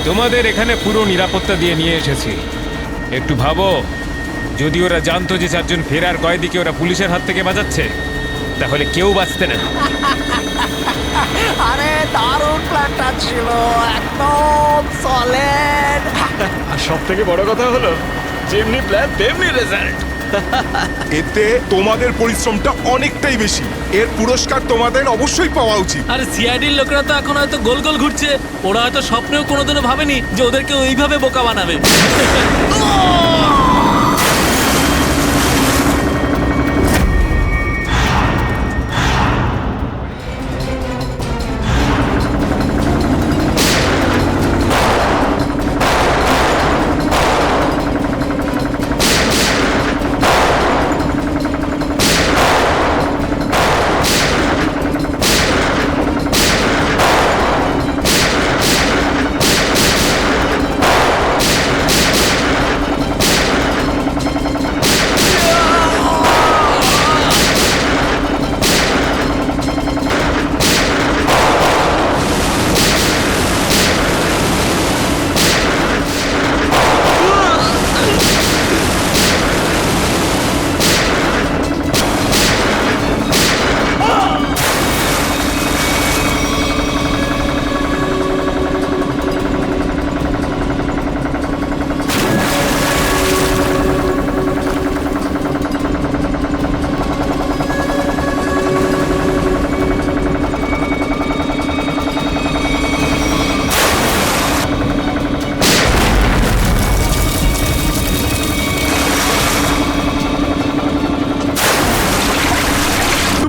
তোমাদের এখানে পুরো নিরাপত্তা দিয়ে নিয়ে এসেছি। একটু ভাবো, যদি ওরা জানতো যে 4 জন ফেরার কয়েদিকে ওরা পুলিশের হাত থেকে বাঁচাচ্ছে, তাহলে কেউ বাঁচতে না। আরে দারুণ প্ল্যানটা ছিল, একদম সলিড। আর সব থেকে বড় কথা হলো, যেমনি প্ল্যান তেমনি রেজাল্ট। এতে তোমাদের পরিশ্রমটা অনেকটাই বেশি। এর পুরস্কার তোমাদের অবশ্যই পাওয়া উচিত। আর সিআইডির লোকরা তো এখন হয়তো গোল গোল ঘুরছে। ওরা হয়তো স্বপ্নেও কোনোদিনও ভাবেনি যে ওদেরকে ওইভাবে বোকা বানাবে।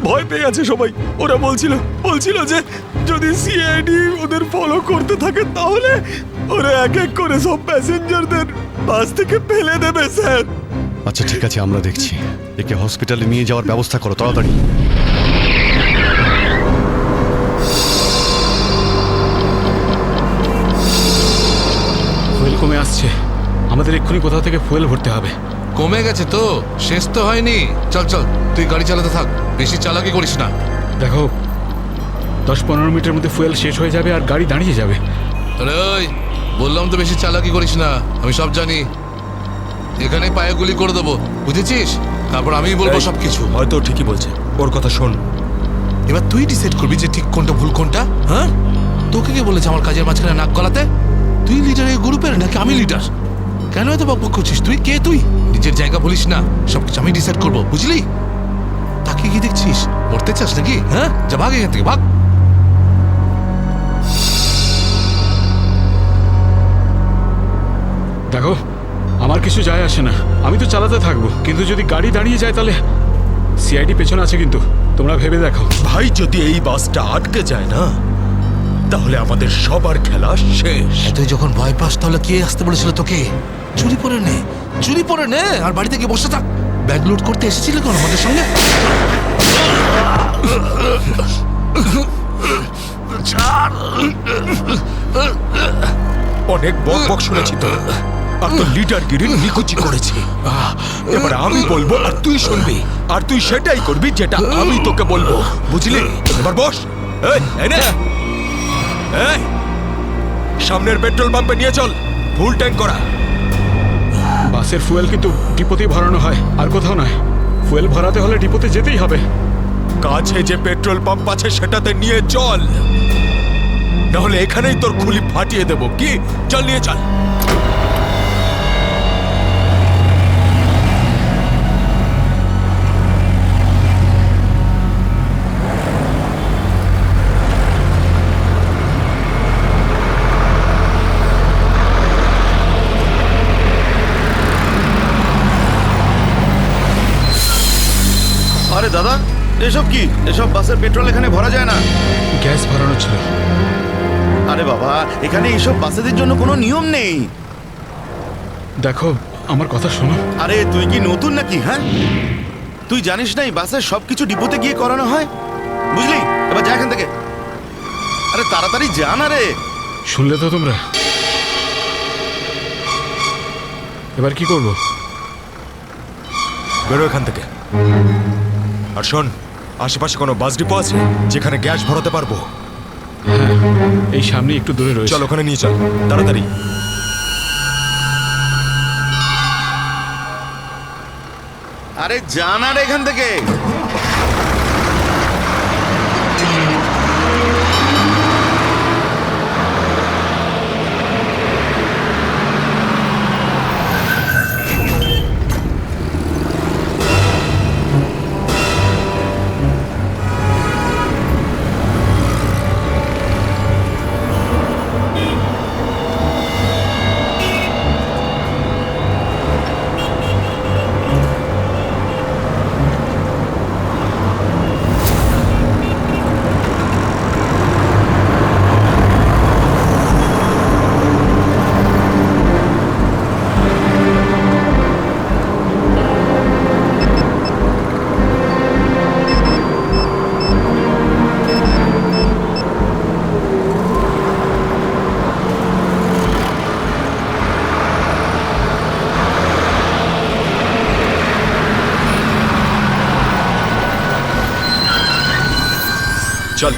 ভয় পেয়ে আছে সবাই। ওরা বলছিল যে যদি সিআইডি ওদের ফলো করতে থাকে তাহলে ওরা এক এক করে সব প্যাসেঞ্জারদের বাস থেকে ফেলে দেবে স্যার। আচ্ছা ঠিক আছে, আমরা দেখছি। একে হসপিটালে নিয়ে যাওয়ার ব্যবস্থা করো তাড়াতাড়ি। ফুয়েল কমে আসছে, আমাদের এক্ষুনি কোথাও থেকে ফুয়েল ভরতে হবে। কমে গেছে তো, শেষ তো হয়নি। চল চল, তুই গাড়ি চালাতে থাক, বেশি চালাকি করিস না। দেখো 10-15 মিনিটের মধ্যে ফুয়েল শেষ হয়ে যাবে আর গাড়ি দাঁড়িয়ে যাবে। আরে ওই, বললাম তো বেশি চালাকি করিস না, আমি সব জানি। এখানে পায়ে গুলি করে দেবো, বুঝেছিস? তারপর আমিই বলবো সবকিছু। হয়তো ঠিকই বলছে, ওর কথা শোন। এবার তুই ডিসাইড করবি যে ঠিক কোনটা ভুল কোনটা। হ্যাঁ, তোকে কে বলেছে আমার কাজের মাঝখানে নাক গলাতে? তুই লিডার এই গ্রুপের নাকি আমি লিডার? কেন এত বকবক করছিস? তুই কে? তুই নিজের জায়গা বলিস না, সবকিছু আমি ডিসাইড করবো, বুঝলি? তাকে কি দেখছিস? মরতে চাস নাকি? হ্যাঁ, যা ভাগ এখান থেকে, ভাগ। দেখো আমার কিছু যায় আসে না, আমি তো চালাতে থাকবো, কিন্তু যদি গাড়ি দাঁড়িয়ে যায় তাহলে সিআইডি পেছনে আছে, কিন্তু তোমরা ভেবে দেখো। ভাই যদি এই বাসটা আটকে যায় না, তাহলে আমাদের সবার খেলা শেষ। তুই যখন ভয় পাস তাহলে কে আসতে বলেছিল তোকে? চুরি করে নে, চুরি করে নে, আর বাড়িতে গিয়ে বসে থাক। ব্যাগ লোড করতে এসেছিল কেন আমাদের সঙ্গে? অনেক বক বক শুনেছি তো, আর তো লিডারগিরি নিকুচি করেছি। এবার আমি বলবো আর তুই শুনবি, আর তুই সেটাই করবি যেটা আমি তোকে বলবো, বুঝলি? এবার বস। এই নে, এই সামনের পেট্রোল পাম্পে নিয়ে চল, ফুল ট্যাঙ্ক করা। বাসের ফুয়েল কিন্তু ডিপোতেই ভরানো হয়, আর কোথাও নয়। ফুয়েল ভরাতে হলে ডিপোতে যেতেই হবে। কাছে যে পেট্রোল পাম্প আছে সেটাতে নিয়ে চল, নাহলে এখানেই তোর খুলি ফাটিয়ে দেবো। কি, চল নিয়ে চল। আরে দাদা, এসব কি? এসব বাসের পেট্রোল এখানে ভরা যায় না। গ্যাস ভরানো ছিল। আরে বাবা, এখানে এইসব বাসেদের জন্য কোনো নিয়ম নেই। দেখো আমার কথা শোনো। আরে তুই কি নতুন নাকি? হ্যাঁ, তুই জানিস না এই বাসের সবকিছু ডিপোতে গিয়ে করানো হয়, বুঝলি? এবার যা এখান থেকে, আরে তাড়াতাড়ি যা না রে। শুনলে তো তোমরা? এবার কি করবো? বেরো এখান থেকে। আর শোন, আশেপাশে কোনো বাস ডিপো আছে যেখানে গ্যাস ভরাতে পারবো? এই সামনে একটু দূরে রয়েছে। চল ওখানে নিয়ে চল তাড়াতাড়ি। আরে জান আর এখান থেকে। চল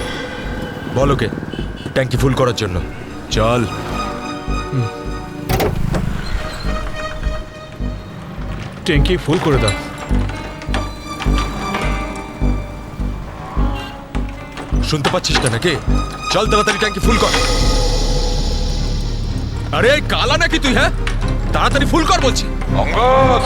বল ওকে ট্যাঙ্কি ফুল করার জন্য। চল ট্যাঙ্কি ফুল করে দাও। শুনতে পাচ্ছিস না নাকি? চল তাড়াতাড়ি ট্যাঙ্কি ফুল কর। আরে কালা নাকি তুই? হ্যাঁ তাড়াতাড়ি ফুল কর বলছি। অঙ্গদ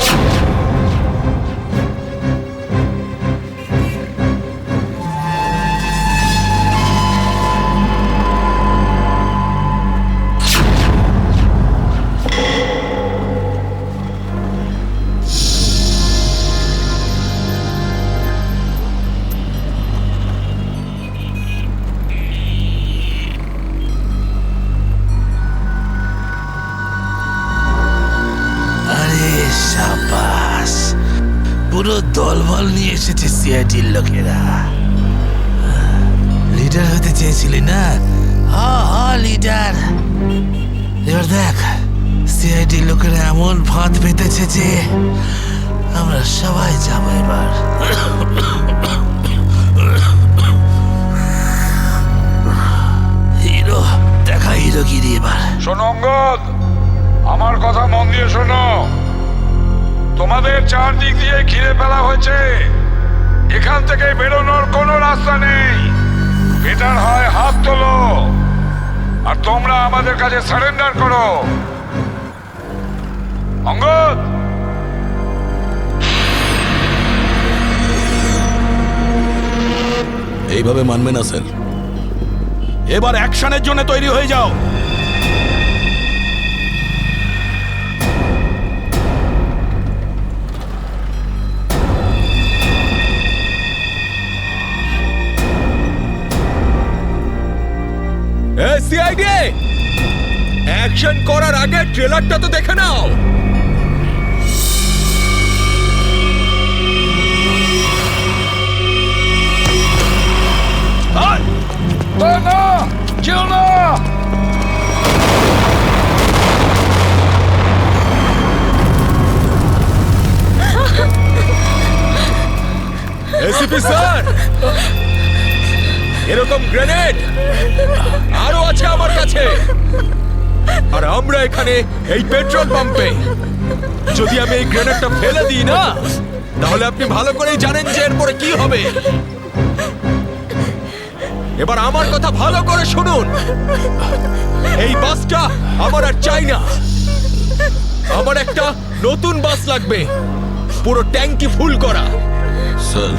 আরে সাবাস, পুরো দলবল নিয়ে এসেছে সিআইডির লোকেরা। লিডার হতে চেয়েছিলি না? লিডার। এবার দেখ সিআইডির লোকেরা এমন ফাঁদ পেতেছে যে আমরা সবাই যাবো এবার। হিরো দেখা, হিরোগিরি এবার। শোনো অঙ্গদ, আমার কথা মন দিয়ে শোনো। তোমাদের চারদিক দিয়ে ঘিরে ফেলা হয়েছে, এখান থেকে বেরোনোর কোনো রাস্তা নেই। বেটার হয় হাত তোলো আর তোমরা আমাদের কাছে সারেন্ডার করো। অঙ্গদ এইভাবে মানবে না স্যার। এবার অ্যাকশনের জন্য তৈরি হয়ে যাও। সিআইডি অ্যাকশন করার আগে ট্রেলারটা তো দেখে নাও। না, কেউ না। এসিপি স্যার, এরকম গ্রেনেড আরো আছে আমার কাছে। আর আমরা এখানে এই পেট্রোল পাম্পে যদি আমি এই গ্রেনেডটা ফেলে দিই না, তাহলে আপনি ভালো করেই জানেন যে এরপরে কি হবে। এবার আমার কথা ভালো করে শুনুন। এই বাসটা আমার আর চাই না। আমার একটা নতুন বাস লাগবে, পুরো ট্যাঙ্কি ফুল করা। স্যার,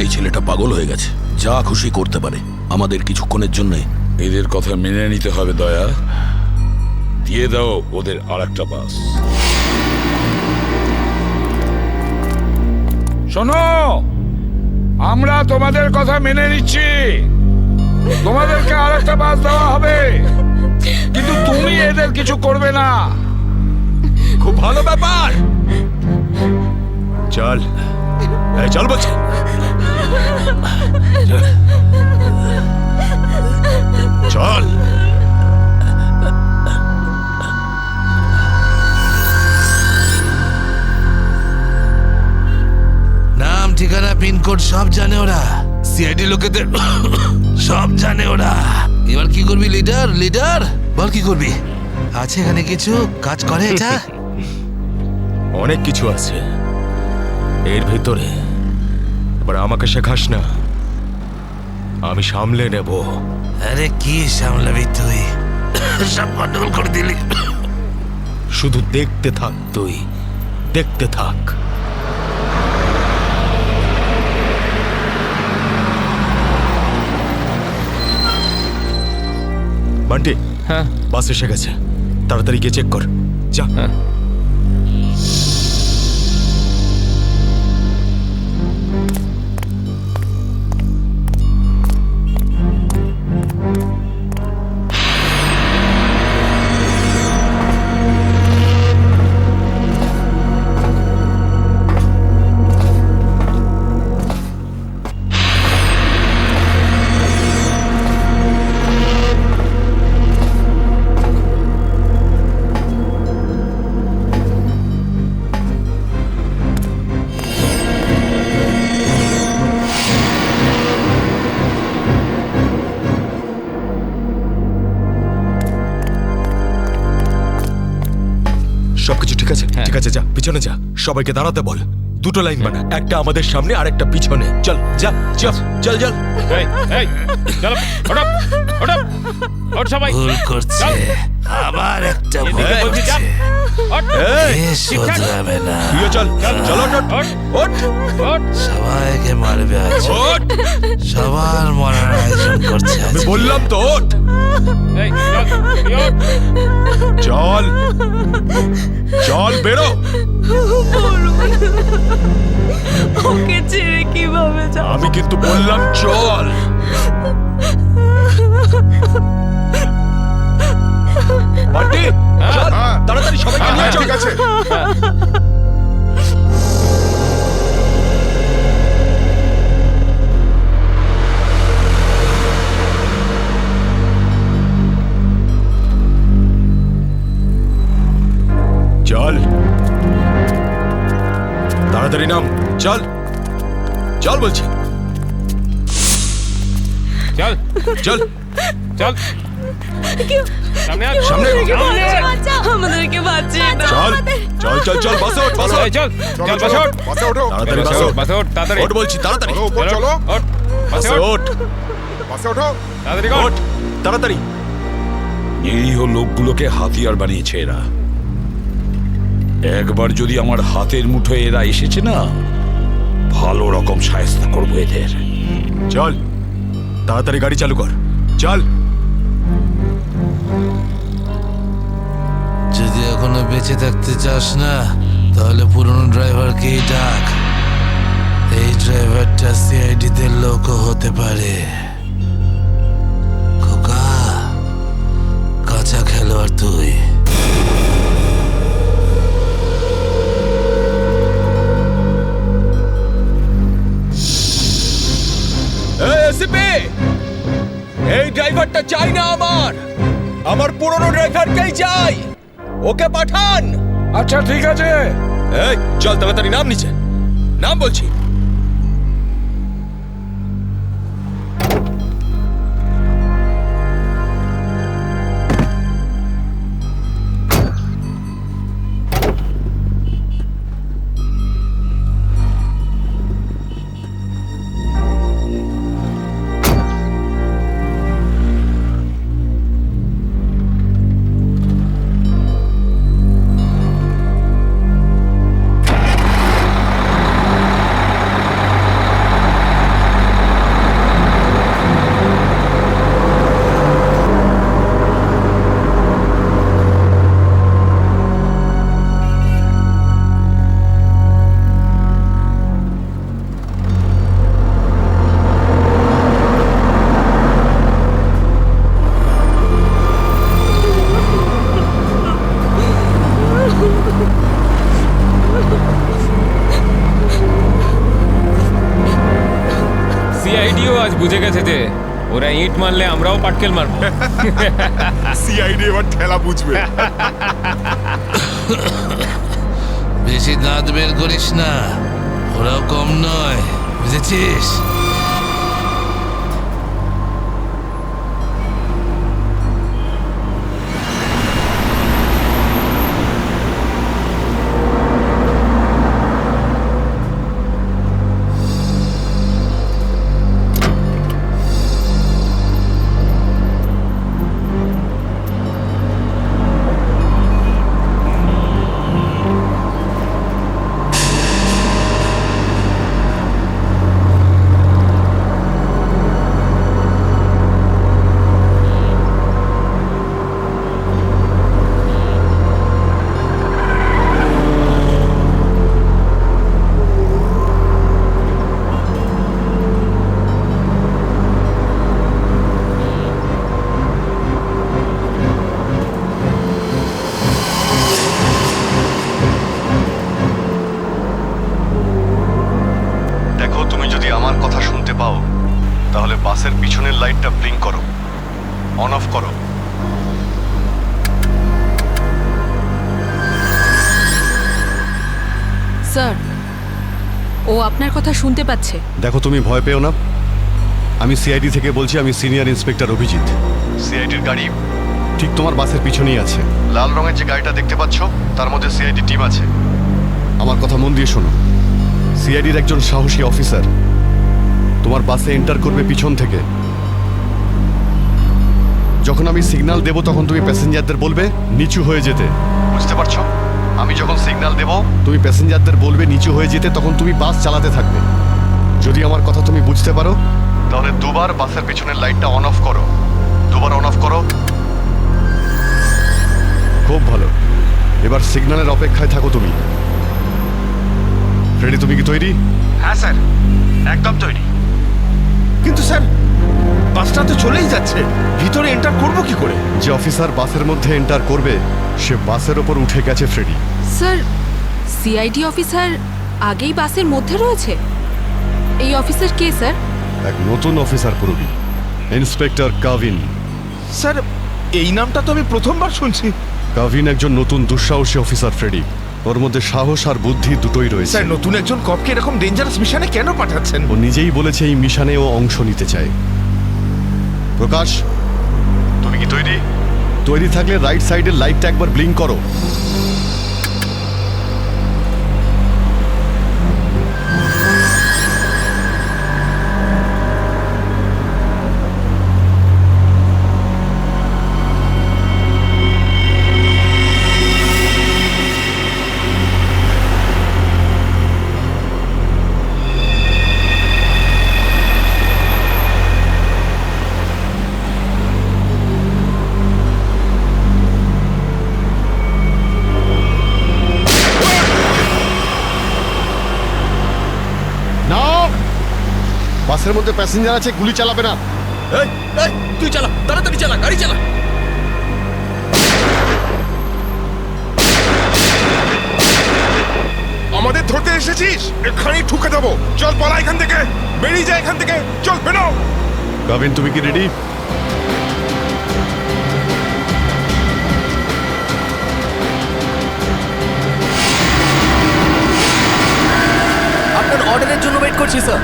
এই ছেলেটা পাগল হয়ে গেছে, যা খুশি করতে পারে আমাদের কিছুক্ষণের জন্য। এদের কথা মেনে নিতে হবে দয়া। দিয়ে দাও ওদের আরেকটা বাস। শোনো, আমরা তোমাদের কথা মেনে নিচ্ছি, তোমাদেরকে আরেকটা বাস দেওয়া হবে, কিন্তু তুমি এদের কিছু করবে না। খুব ভালো ব্যাপার। চল, এই চল বলছি। চল। নাম, ঠিকানা, পিনকোড সব জানে ওরা। সিআইডি লোকেদের সব জানে ওরা। এবার কি করবি লিডার? লিডার বল কি করবি? আছে এখানে কিছু কাজ করে এটা? অনেক কিছু আছে এর ভিতরে, এবার আমাকে শেখাস না, আমি সামলে নেব। আরে কি সামলাবি তুই? সব গন্ডগোল করে দিলি। শুধু দেখতে থাক, তুই দেখতে থাক। বান্টি, হ্যাঁ বাস এসে গেছে, তাড়াতাড়ি গিয়ে চেক কর, যা। হ্যাঁ। সবকিছু ঠিক আছে? হ্যাঁ। ঠিক আছে, যা পিছনে যা, সবাইকে দাঁড়াতে বল। দুটো লাইন বানা, একটা আমাদের সামনে আর একটা পিছনে। চল যা, চল চল চল। এই এই চলো, ওঠো ওঠো ওঠ সবাই। ভুল করছে, চল। আবার একটা ভুল এদিকে বলছি, যা। করছে। ওঠ, এই, এ শোধরাবে না। তুইও চল, চল ওঠ, ওঠ, ওঠ, ওঠ। সবাইকে মারবে আজ। ওঠ। সবার মরার আয়োজন করছে আজ। আমি বললাম তো ওঠ। এই চল, তুই ওঠ। চল চল, বেরো। ওকে ছেড়ে কিভাবে যাব? আমি কিন্তু বললাম চল। বান্টি, চল, তাড়াতাড়ি সবাইকে নিয়ে চল। ঠিক আছে। চল, তাড়াতাড়ি নাম, চল চল বলছি, চল চল। চল সামনে আয়, সামনে। আমাদেরকে বাঁচিয়ে দাও। চল চল চল চল, বাসে ওঠ, বাসে এই ওঠ। চল চল বাসে ওঠ। বাসে ওঠো, তাড়াতাড়ি বাসে বাসে ওঠ, ওঠ। বাসে ওঠ, তাড়াতাড়ি ওঠ বলছি, তাড়াতাড়ি চলো উপর চলো, চলো, ওঠ, বাসে বাসে ওঠ, ওঠ, বাসে ওঠো। তাড়াতাড়ি কর। ওঠ, তাড়াতাড়ি। নিরীহ লোকগুলোকে হাতিয়ার বানিয়েছে এরা। একবার যদি আমার হাতের মুঠোয় এরা এসেছে না, ভালো রকম শায়েস্তা করবো এদের। চল, তাড়াতাড়ি গাড়ি চালু কর, চল। যদি এখনো বেঁচে থাকতে চাস না, তাহলে পুরনো ড্রাইভারকেই ডাক। এই ড্রাইভারটা সিআইডি তে লোকও হতে পারে। খোকা, কাঁচা খেলোয়াড় তুই। এসিপি, এই ড্রাইভারটা চাই না আমার পুরনো ড্রাইভারকেই চাই, ওকে পাঠান। আচ্ছা ঠিক আছে। এই চল, তাড়াতাড়ি নাম নিচে, নাম বলছি। সিআইডিও আজ বুঝে গেছে যে ওরা ইট মারলে আমরাও পাটকেল মারবো। সিআইডি এবার ঠেলা বুঝবে। বেশি দাঁত বের করিস না, ওরাও কম নয়, বুঝেছিস? অন অফ করো। স্যার ও আপনার কথা শুনতে পাচ্ছে। দেখো, তুমি ভয় পেও না। আমি সিআইডি থেকে বলছি, আমি সিনিয়র ইন্সপেক্টর অভিজিৎ। সিআইডির গাড়ি ঠিক তোমার বাসের পিছনেই আছে। লাল রঙের যে গাড়িটা দেখতে পাচ্ছ, তার মধ্যে সিআইডি টিম আছে। আমার কথা মন দিয়ে শোনো। সিআইডির একজন সাহসী অফিসার তোমার বাসে এন্টার করবে পিছন থেকে। যখন আমি সিগন্যাল দেব তখন তুমি প্যাসেঞ্জারদের বলবে নিচু হয়ে যেতে। বুঝতে পারছো? আমি যখন সিগন্যাল দেব তুমি প্যাসেঞ্জারদের বলবে নিচু হয়ে যেতে, তখন তুমি বাস চালাতে থাকবে। যদি আমার কথা তুমি বুঝতে পারো তাহলে দুবার বাসের পিছনের লাইটটা অন অফ করো। দুবার অন অফ করো। খুব ভালো। এবার সিগন্যালের অপেক্ষায় থাকো তুমি। ফ্রেডি, তুমি কি তৈরি? হ্যাঁ স্যার, একদম তৈরি। কিন্তু স্যার, বাসটা তো চলেই যাচ্ছে, ভিতরে এন্টার করবো কি করে? যে অফিসার বাসের মধ্যে এন্টার করবে সে বাসের ওপর উঠে গেছে ফ্রেডি। স্যার সিআইডি অফিসার আগেই বাসের মধ্যে রয়েছে। এই অফিসার কে স্যার? এক নতুন অফিসার পুরবি, ইন্সপেক্টর কাভিন। স্যার, এই নামটা তো আমি প্রথমবার শুনছি। কাভিন একজন নতুন দুঃসাহসী অফিসার ফ্রেডি। ওর মধ্যে সাহস আর বুদ্ধি দুটোই রয়েছে। স্যার, নতুন একজন কপকে এরকম ডেঞ্জারাস মিশনে কেন পাঠাচ্ছেন? ও নিজেই বলেছে এই মিশনে ও অংশ নিতে চায়। প্রকাশ, তুমি কি তৈরি? তৈরি থাকলে রাইট সাইডের লাইটটা একবার ব্লিঙ্ক করো। বাসের মধ্যে প্যাসেঞ্জার আছে, গুলি চালাবে না। তুই চালা, তাড়াতাড়ি চালা, গাড়ি চালা। আমাদের ধরতে এসেছিস? এখানেই ঠুকে দেবো। চল পালা এখান থেকে, বেরিয়ে যায় এখান থেকে। চল বেরো। কাভিন, তুমি কি রেডি? আপনার অর্ডারের জন্য ওয়েট করছি স্যার।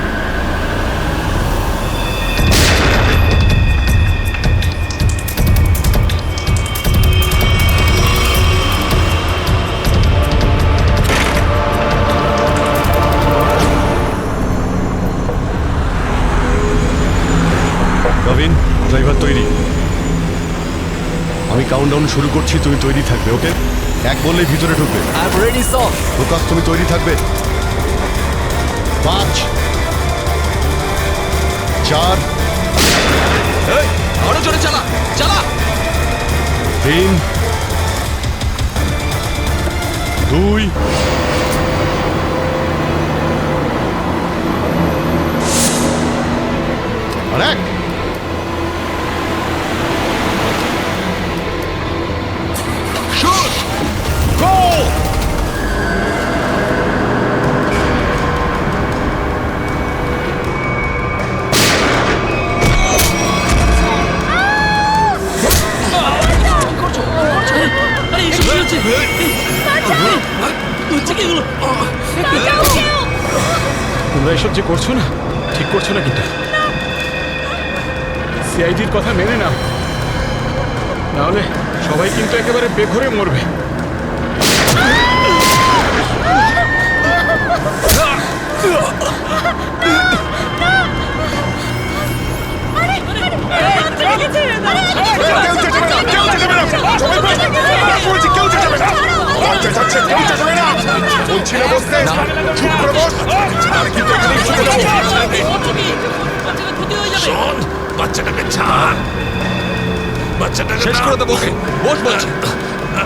কাভিন, ড্রাইভার তৈরি। আমি কাউন্টডাউন শুরু করছি, তুমি তৈরি থাকবে। ওকে, এক বললেই ভিতরে ঢুকবে। I am ready sir. Prakash, তুমি তৈরি থাকবে। 5 4 আরো জোরে চালা, চালা। 3 2 আর 1। শুট, গো। আরে এসব কি হচ্ছে? হচ্ছে কি এগুলো? তোমরা এসব যে করছো না, ঠিক করছো না কিন্তু। সিআইডির কথা মেনে নাও, নাহলে সবাই কিন্তু একেবারে বেঘরে মরবে। কেউ যেতে যাবে না, কেউ যেতে যাবে না। সবাই বস। বলছি কেউ যেতে যাবে না। দরজা যাচ্ছে, কেউ যেতে যাবে না। বলছি না বসতে। চুপ করে বস। আর কিন্তু এখানেই শুতে দেবো। শোন, বাচ্চাটাকে ছাড়। বাচ্চাটাকে শেষ করে দেবো ওকে। বস বলছি।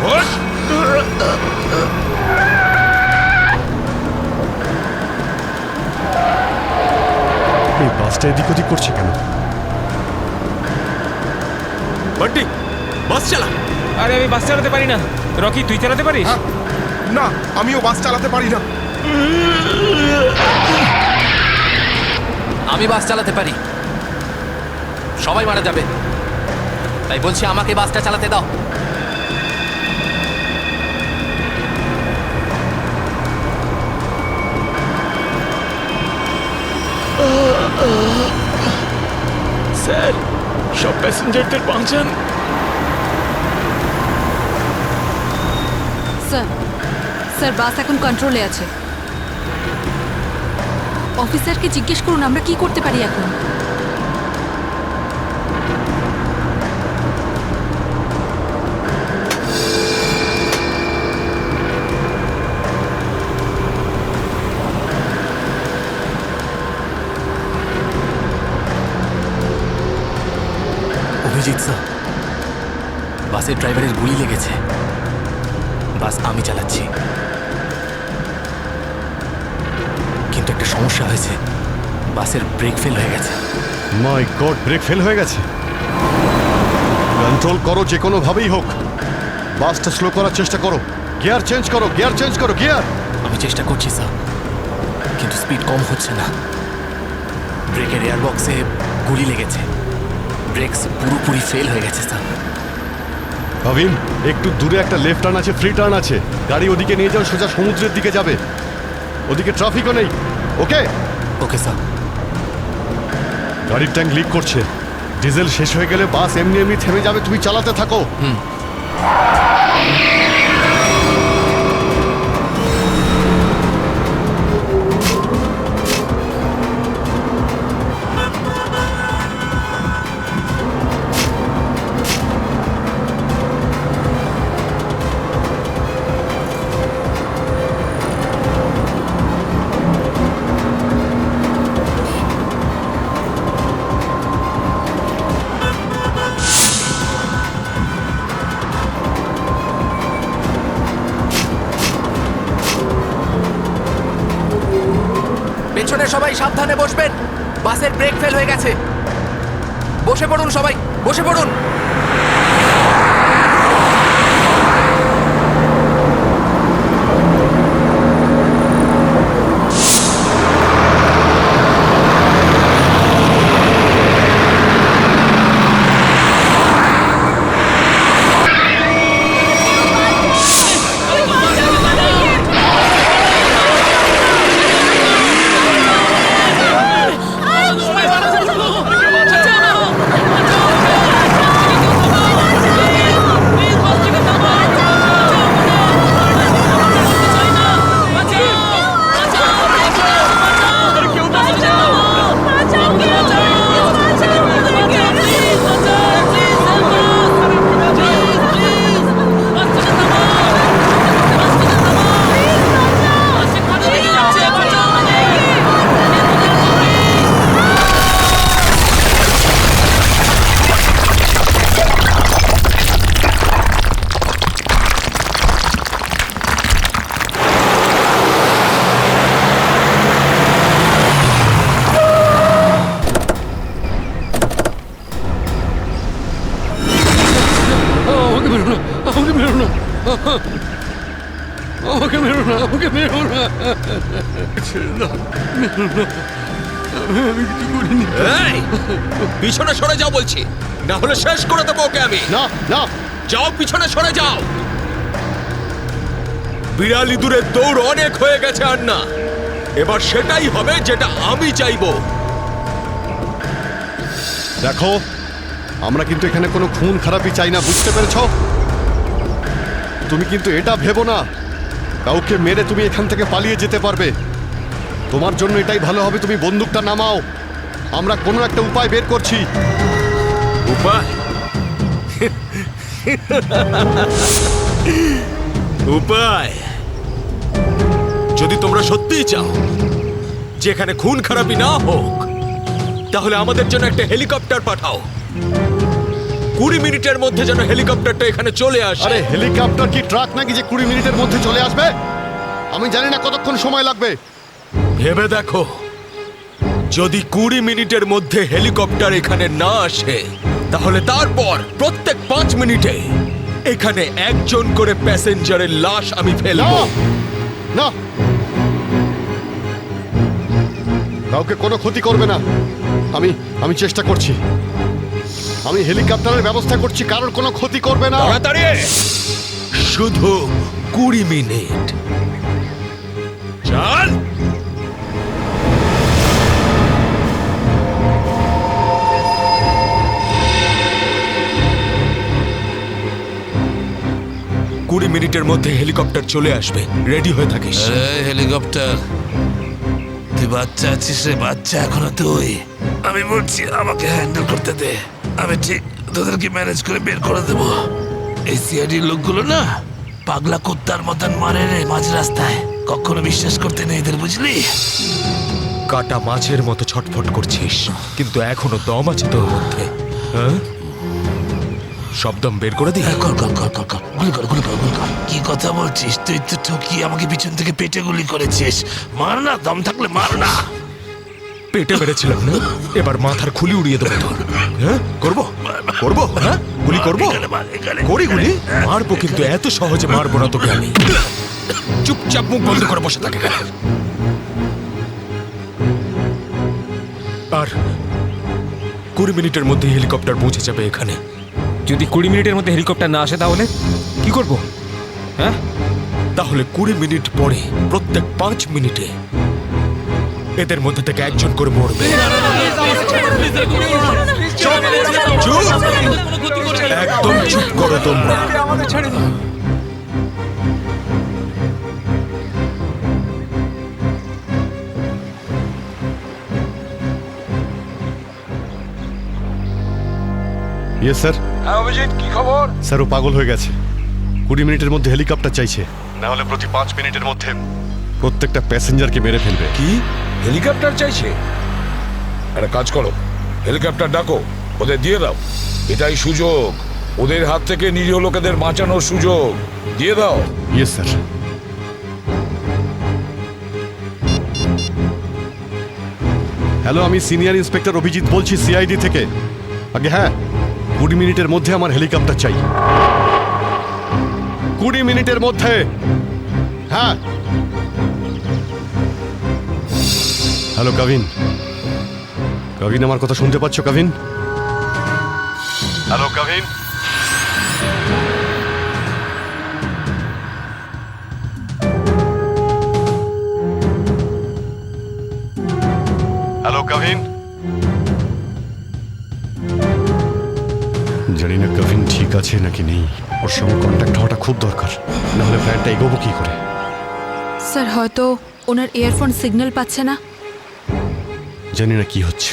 বস। এই বাসটা এদিক ওদিক করছে কেন? বান্টি, বাস চালা। আরে আমি বাস চালাতে পারি না। রকি, তুই চালাতে পারিস? হ্যাঁ। না, আমিও বাস চালাতে পারি না। আমি বাস চালাতে পারি। সবাই মারা যাবে। তাই বলছি আমাকে বাসটা চালাতে দাও। স্যার সব প্যাসেঞ্জারদের বাঁচান। স্যার স্যার বাস এখন কন্ট্রোলে আছে। অফিসারকে জিজ্ঞেস করুন আমরা কি করতে পারি এখন। অভিজিৎ স্যার, বাসের ড্রাইভারের গুলি লেগেছে। বাস আমি চালাচ্ছি, কিন্তু একটা সমস্যা হয়েছে। বাসের ব্রেক ফেল হয়ে গেছে। মাই গড, ব্রেক ফেল হয়ে গেছে। কন্ট্রোল করো যে কোনো ভাবেই হোক। বাসটা স্লো করার চেষ্টা করো। গিয়ার চেঞ্জ করো, গিয়ার চেঞ্জ করো, গিয়ার। আমি চেষ্টা করছি স্যার, কিন্তু স্পিড কম হচ্ছে না। ব্রেকের এয়ার বক্সে গুলি লেগেছে। ব্রেকস পুরোপুরি ফেল হয়ে গেছে স্যার। ভাবিন, একটু দূরে একটা লেফট টার্ন আছে, ফ্রি টার্ন আছে। গাড়ি ওদিকে নিয়ে যাও, সোজা সমুদ্রের দিকে যাবে। ওদিকে ট্রাফিকও নেই। ওকে ওকে স্যার। গাড়ির ট্যাঙ্ক লিক করছে। ডিজেল শেষ হয়ে গেলে বাস এমনি এমনি থেমে যাবে। তুমি চালাতে থাকো। পেছনে সবাই সাবধানে বসবেন। বাসের ব্রেক ফেল হয়ে গেছে। বসে পড়ুন সবাই, বসে পড়ুন। পিছনে সরে যাও বলছি, না হলে শেষ করে দেবো ওকে আমি। না না, যাও পিছনে সরে যাও। বিড়াল ইঁদুরের দৌড় অনেক হয়ে গেছে আর না। এবার সেটাই হবে যেটা আমি চাইবো। দেখো, আমরা কিন্তু এখানে কোনো খুন খারাপি চাই না, বুঝতে পেরেছো? তুমি কিন্তু এটা ভেবো না কাউকে মেরে তুমি এখান থেকে পালিয়ে যেতে পারবে। তোমার জন্য এটাই ভালো হবে তুমি বন্দুকটা নামাও। আমরা কোনো একটা উপায় বের করছি। উপায়? উপায়? যদি তোমরা সত্যিই চাও যেখানে খুন খারাপি না হোক, তাহলে আমাদের জন্য একটা হেলিকপ্টার পাঠাও। 20 মিনিটের মধ্যে যেন হেলিকপ্টারটা এখানে চলে আসে। আরে হেলিকপ্টার কি ট্রাক নাকি যে 20 মিনিটের মধ্যে চলে আসবে? আমি জানি না কতক্ষণ সময় লাগবে। ভেবে দেখো, যদি 20 মিনিটের মধ্যে হেলিকপ্টার এখানে না আসে, তাহলে তারপর প্রত্যেক 5 মিনিটে এখানে একজন করে প্যাসেঞ্জারের লাশ আমি ফেলবো। না, কাউকে কোনো ক্ষতি করবে না। আমি চেষ্টা করছি। আমি হেলিকপ্টারের ব্যবস্থা করছি, কারোর কোনো ক্ষতি করবে না। তাড়াতাড়ি শুধু 20 মিনিট চল। কুড়ি মিনিটের মধ্যে হেলিকপ্টার চলে আসবে, রেডি হয়ে থাকিস। হেলিকপ্টার, তুই বাচ্চা আছিস রে, বাচ্চা এখনো তুই। আমি বলছি আমাকে হ্যান্ডেল করতে দে, আমি ঠিক তোদেরকে ম্যানেজ করে বের করে দেবো। এই সিআইডির লোকগুলো না পাগলা কুত্তার মতন মারে রে মাঝ রাস্তায়, কখনো বিশ্বাস করতে নেই এদের, বুঝলি? কাটা মাছের মতো ছটফট করছিস, কিন্তু এখনো দম আছে তোর মধ্যে। হ্যাঁ, সব দম বের করে দি। কর কর কর কর কর, গুলি কর গুলি কর গুলি কর। কি কথা বলছিস? তুই তো ঠকিয়ে আমাকে পিছন থেকে পেটে গুলি করেছিস। মার না, দম থাকলে মার না। পেটে মেরেছিলাম না, এবার মাথার খুলি উড়িয়ে দেবো তোর। হ্যাঁ, করবো করবো, হ্যাঁ গুলি করবো, করি গুলি। মারবো, কিন্তু এত সহজে মারবো না তোকে আমি। চুপচাপ মুখ বন্ধ করে বসে থাকে। আর 20 মিনিটের মধ্যে হেলিকপ্টার পৌঁছে যাবে এখানে। যদি 20 মিনিটের মধ্যে হেলিকপ্টার না আসে তাহলে কি করব? হ্যাঁ, তাহলে 20 মিনিট পরে প্রত্যেক 5 মিনিটে এদের মধ্যে থেকে একজন করে মরবে। একদম চুপ করো তোমরা। ইয়ে স্যার। হ্যাঁ অভিজিৎ, কি খবর? স্যার ও পাগল হয়ে গেছে, 20 মিনিটের মধ্যে হেলিকপ্টার চাইছে, না হলে প্রতি 5 মিনিটের মধ্যে প্রত্যেকটা প্যাসেঞ্জারকে মেরে ফেলবে। কি হেলিকপ্টার চাইছে? একটা কাজ করো, হেলিকপ্টার ডাকো, ওদের দিয়ে দাও। এটাই সুযোগ, ওদের হাত থেকে নিরীহ লোকেদের বাঁচানোর সুযোগ। দিয়ে দাও। Yes sir. হ্যালো, আমি সিনিয়র ইন্সপেক্টর অভিজিৎ বলছি সিআইডি থেকে। আগে হ্যাঁ, 20 মিনিটের মধ্যে আমার হেলিকপ্টার চাই, 20 মিনিটের মধ্যে। হ্যাঁ, হ্যালো কাভিন, কাভিন আমার কথা শুনতে পাচ্ছ কাভিন? Hello Kavin, hello Kavin. জানি না কাভিন ঠিক আছে নাকি নেই, ওর সঙ্গে কন্ট্যাক্ট হওয়াটা খুব দরকার, নাহলে প্ল্যানটা এগোবো কি করে। স্যার হয়তো ওনার ইয়ারফোন সিগন্যাল পাচ্ছে না। জানি না কি হচ্ছে।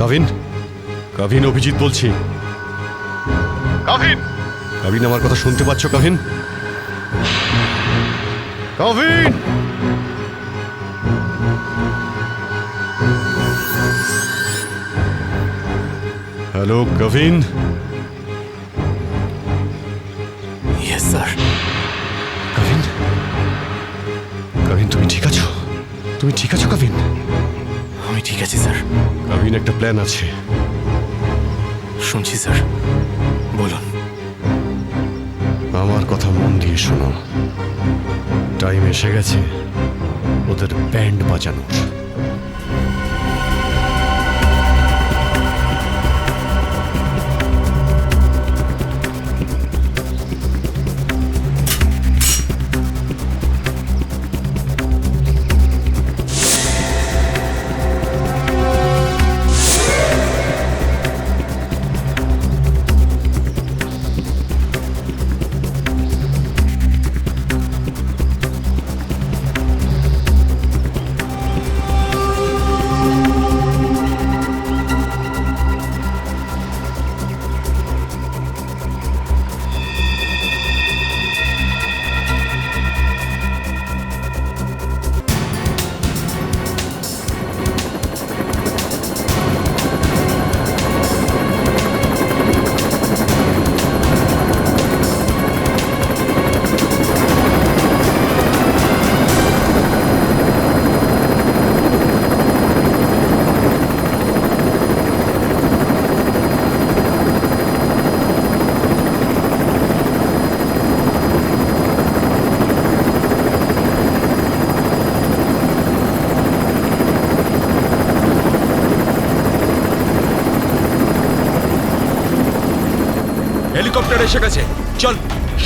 কাভিন, কাভিন অভিজিৎ বলছি। কাভিন, কাভিন আমার কথা শুনতে পাচ্ছ Kavin? Kavin, hello Kavin. Yes sir. Kavin, Kavin তুমি ঠিক আছো? তুমি ঠিক আছো কাভিন? আমি ঠিক আছি স্যার। কাভিন একটা প্ল্যান আছে। শুনছি স্যার, বলুন। আমার কথা মন দিয়ে শোনো, টাইম এসে গেছে ওদের ব্যান্ড বাজানোর। হেলিকপ্টার এসে গেছে। চল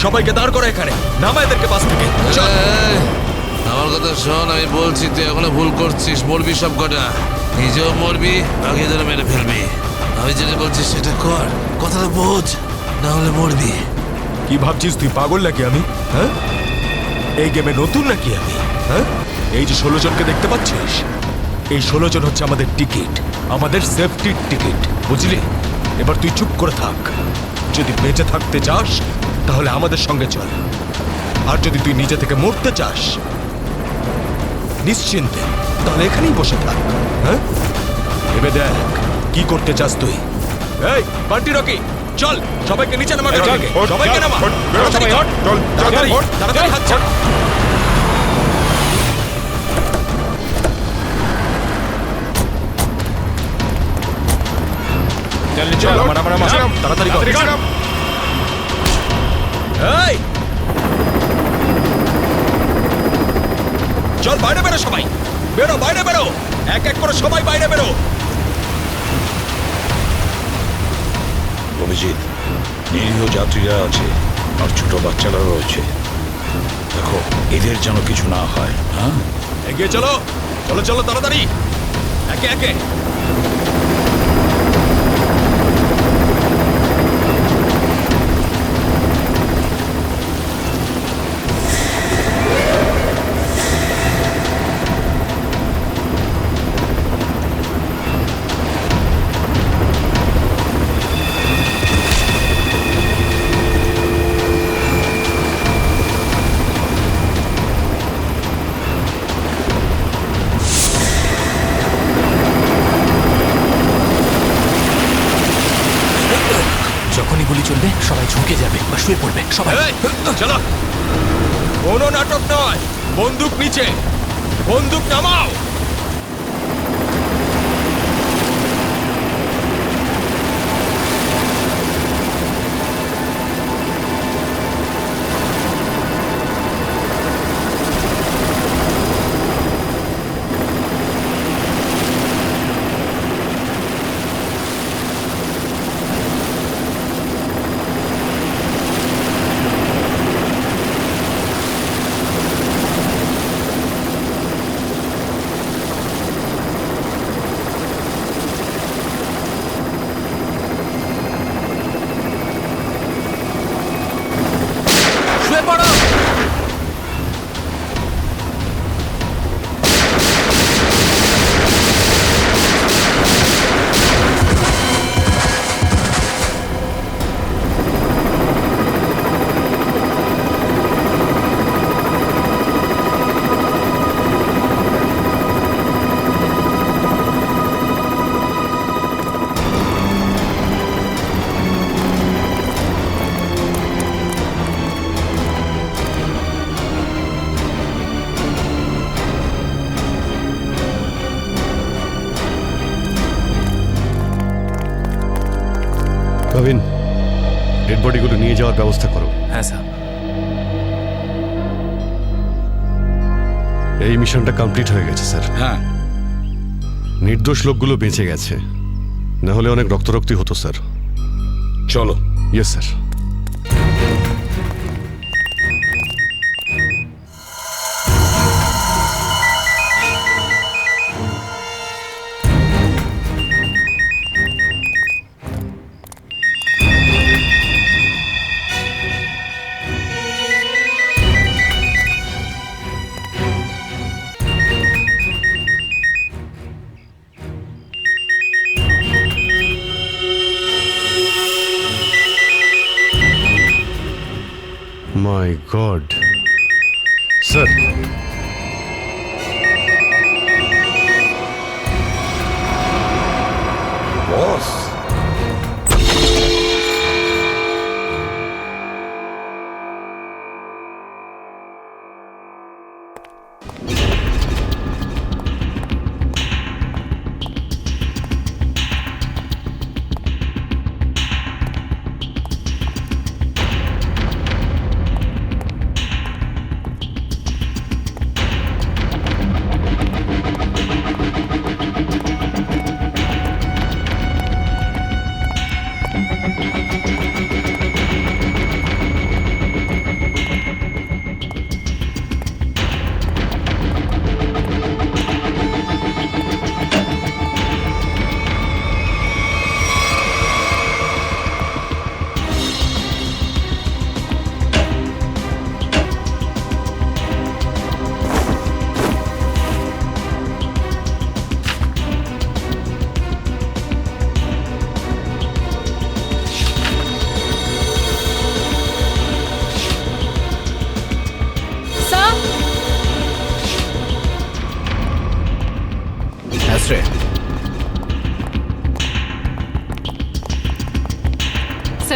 সবাইকে দাঁড় করা এখানে, নামা এদেরকে বাস থেকে। চল। এই, আমার কথা শোন, আমি বলছি তুই এখনো ভুল করছিস। মরবি সব কটা, নিজেও মরবি, আগে যেন মেরে ফেলবি। আমি যেটা বলছি সেটা কর, কথাটা বোঝ, না হলে মরবি। কি ভাবছিস তুই পাগল নাকি আমি? হ্যাঁ, এই গেমে নতুন নাকি আমি? হ্যাঁ, এই যে 16 জনকে দেখতে পাচ্ছিস, এই 16 জন হচ্ছে আমাদের টিকিট, আমাদের সেফটির টিকিট, বুঝলি? এবার তুই চুপ করে থাক। যদি বেঁচে থাকতে চাস তাহলে আমাদের সঙ্গে চল, আর যদি তুই নিজে থেকে মরতে চাস নিশ্চিন্তে তাহলে এখানেই বসে থাক। হ্যাঁ, এবার দেখ কি করতে চাস তুই। এই বান্টি রকি, চল সবাইকে নিচে নামা। সবাইকে নামা, তাড়াতাড়ি কর, তাড়াতাড়ি, তাড়াতাড়ি হাত ছাড়। চল, আমার তাড়াতাড়ি কর। এই চল, বাইরে বেরো সবাই, বেরো বাইরে বেরো, এক এক করে সবাই বাইরে বেরো। অভিজিৎ, নিরীহ যাত্রীরা আছে আর ছোট বাচ্চারা রয়েছে, দেখো এদের যেন কিছু না হয়। হ্যাঁ, এগিয়ে চলো, চলো চলো তাড়াতাড়ি, একে একে। যখনই গুলি চলবে সবাই ঝুঁকে যাবে বা শুয়ে পড়বে সবাই। এই, চলো, কোনো নাটক নয়, বন্দুক নিচে, বন্দুক নামাও। শুয়ে পড়ো। প্রবীণ, ডেড বডিগুলো নিয়ে যাওয়ার ব্যবস্থা করো। হ্যাঁ স্যার। এই মিশনটা কমপ্লিট হয়ে গেছে স্যার। হ্যাঁ, নির্দোষ লোকগুলো বেঁচে গেছে, না হলে অনেক রক্তারক্তি হতো স্যার। চলো। Yes sir. My god sir, boss,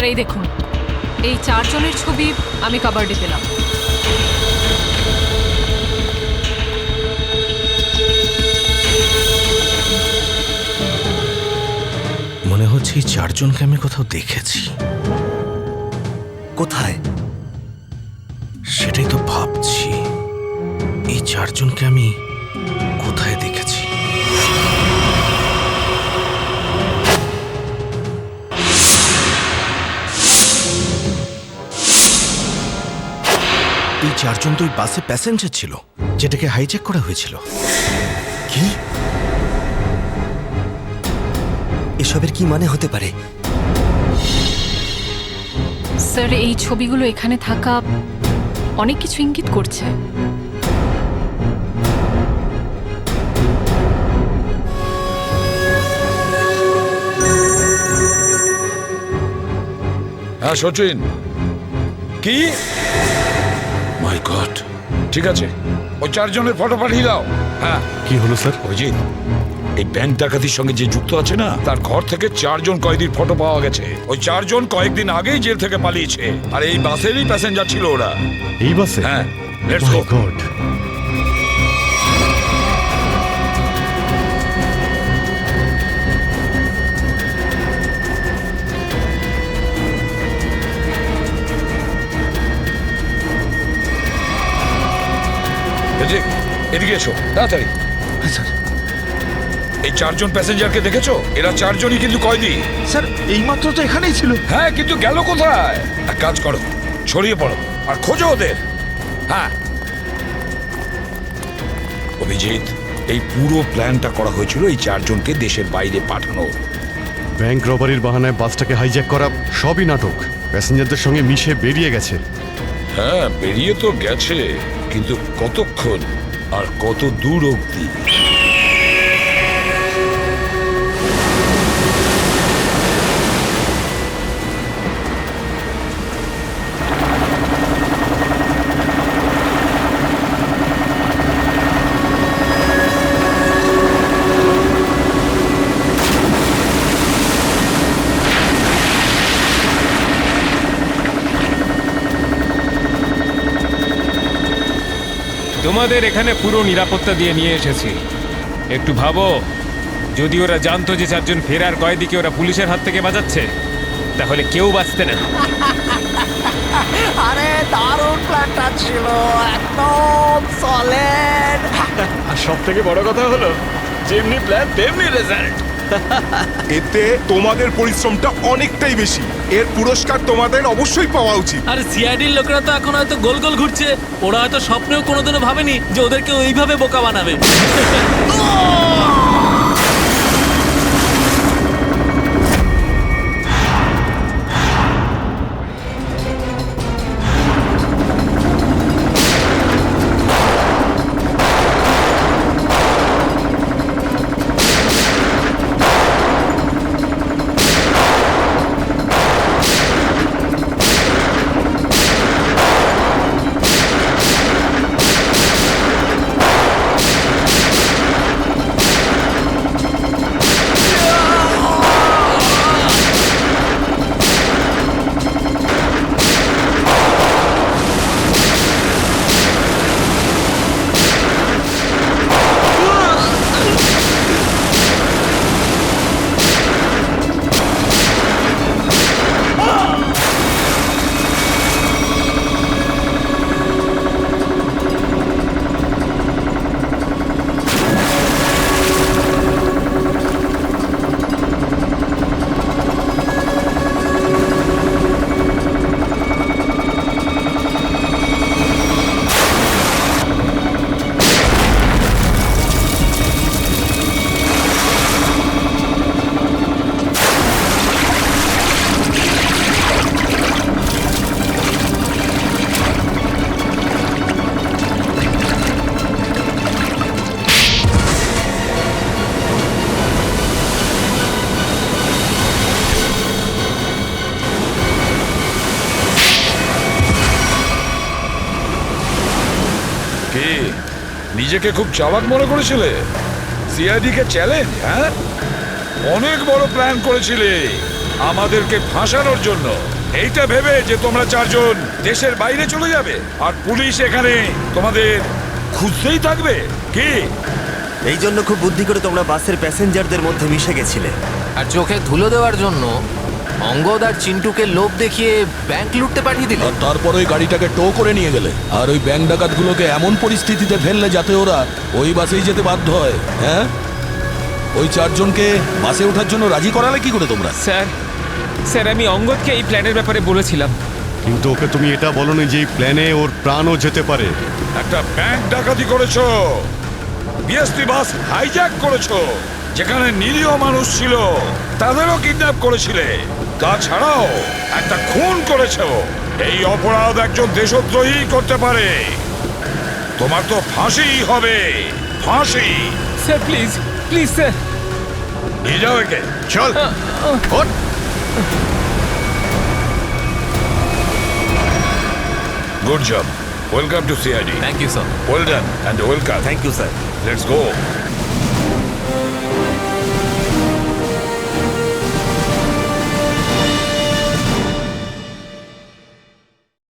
sir এই দেখুন, এই 4 জনের ছবি আমি কাবার্ডে পেলাম। মনে হচ্ছে এই 4 জনকে আমি কোথাও দেখেছি। কোথায়? সেটাই তো ভাবছি, এই 4 জনকে আমি কোথায় দেখেছি। এই 4 জন তো ওই বাসে প্যাসেঞ্জার ছিল যেটাকে হাইজ্যাক করা হয়েছিল। কি? এসবের কি মানে হতে পারে? স্যার এই ছবিগুলো এখানে থাকা অনেক কিছু ইঙ্গিত করছে। হ্যাঁ সচিন, কি? মাই গড, ঠিক আছে, ওই 4 জনের ফটো পাঠিয়ে দাও। হ্যাঁ, কি হলো স্যার? অভিজিৎ, এই ব্যাংক ডাকাতির সঙ্গে যে যুক্ত আছে না, তার ঘর থেকে 4 জন কয়েদির ফটো পাওয়া গেছে। ওই 4 জন কয়েকদিন আগেই জেল থেকে পালিয়েছে, আর এই বাসেরই প্যাসেঞ্জার ছিল ওরা। এই বাসে? হ্যাঁ, লেটস গো। গড, এদিকে এসো তাড়াতাড়ি। এই 4 জন প্যাসেঞ্জারকে দেখেছো? এরা 4 জনই কিন্তু কয়েদি। স্যার এইমাত্র তো এখানেই ছিল। হ্যাঁ, কিন্তু গেল কোথায়? এক কাজ করো, ছড়িয়ে পড়ো আর খোঁজো ওদের। হ্যাঁ অভিজিৎ, এই পুরো প্ল্যানটা করা হয়েছিল এই 4 জনকে দেশের বাইরে পাঠানো। ব্যাংক রবারির বাহানায় বাসটাকে হাইজ্যাক করা সবই নাটক। প্যাসেঞ্জারদের সঙ্গে মিশে বেরিয়ে গেছে। হ্যাঁ, বেরিয়ে তো গেছে, কিন্তু কতক্ষণ আর কত দূর অবধি? তোমাদের এখানে পুরো নিরাপত্তা দিয়ে নিয়ে এসেছি। একটু ভাবো, যদি ওরা জানতো যে 4 জন ফেরার কয়েদিকে ওরা পুলিশের হাত থেকে বাঁচাচ্ছে, তাহলে কেউ বাঁচতে না। আরে দারুণ প্ল্যানটা ছিল, একদম সলিড। আর সব থেকে বড় কথা হলো, যেমনি প্ল্যান তেমনি রেজাল্ট। এতে তোমাদের পরিশ্রমটা অনেকটাই বেশি। এর পুরস্কার তোমাদের অবশ্যই পাওয়া উচিত। আর সিআইডির লোকেরা তো এখন হয়তো গোল গোল ঘুরছে। ওরা হয়তো স্বপ্নেও কোনোদিনও ভাবেনি যে ওদেরকে ওইভাবে বোকা বানাবে। নিজেকে খুব চালাক মনে করেছিলে? সিআইডি কে চ্যালেঞ্জ? হ্যাঁ, অনেক বড় প্ল্যান করেছিলে। আমাদেরকে ফাঁসানোর জন্য। এইটা ভেবে যে তোমরা চারজন দেশের বাইরে চলে যাবে আর পুলিশ এখানে তোমাদের খুঁজতেই থাকবে কি? এই জন্য খুব বুদ্ধি করে তোমরা বাসের প্যাসেঞ্জারদের মধ্যে মিশে গেছিলে। আর চোখে ধুলো দেওয়ার জন্য অঙ্গদ আর চিন্টুকে লোভ দেখিয়ে ব্যাংক লুটতে পাঠিয়ে দিলে। আর তারপর ওই গাড়িটাকে টো করে নিয়ে গেলে আর ওই ব্যাংক ডাকাতগুলোকে এমন পরিস্থিতিতে ফেললে যাতে ওরা ওই বাসেই যেতে বাধ্য হয়। হ্যাঁ, ওই চারজনকে বাসে ওঠার জন্য রাজি করালে কি করে তোমরা? স্যার আমি অঙ্গদকে এই প্ল্যানের ব্যাপারে বলেছিলাম। কিন্তু ওকে তুমি এটা বলনি যে এই প্ল্যানে ওর প্রাণও যেতে পারে। একটা ব্যাংক ডাকাতি করেছো, বিএসপি বাস হাইজ্যাক করেছো, যেখানে নিরীহ মানুষ ছিল তাদেরও কিডন্যাপ করেছিলে, তাছাড়াও একটা খুন করেছো। এই অপরাধ একজন দেশদ্রোহী করতে পারে। তোমার তো ফাঁসি হবে, ফাঁসি। Sir please please sir. নিয়ে যাও একে। চল ওঠ। Good job. Welcome to CID. Thank you sir. Well done and welcome. Thank you sir. Let's go.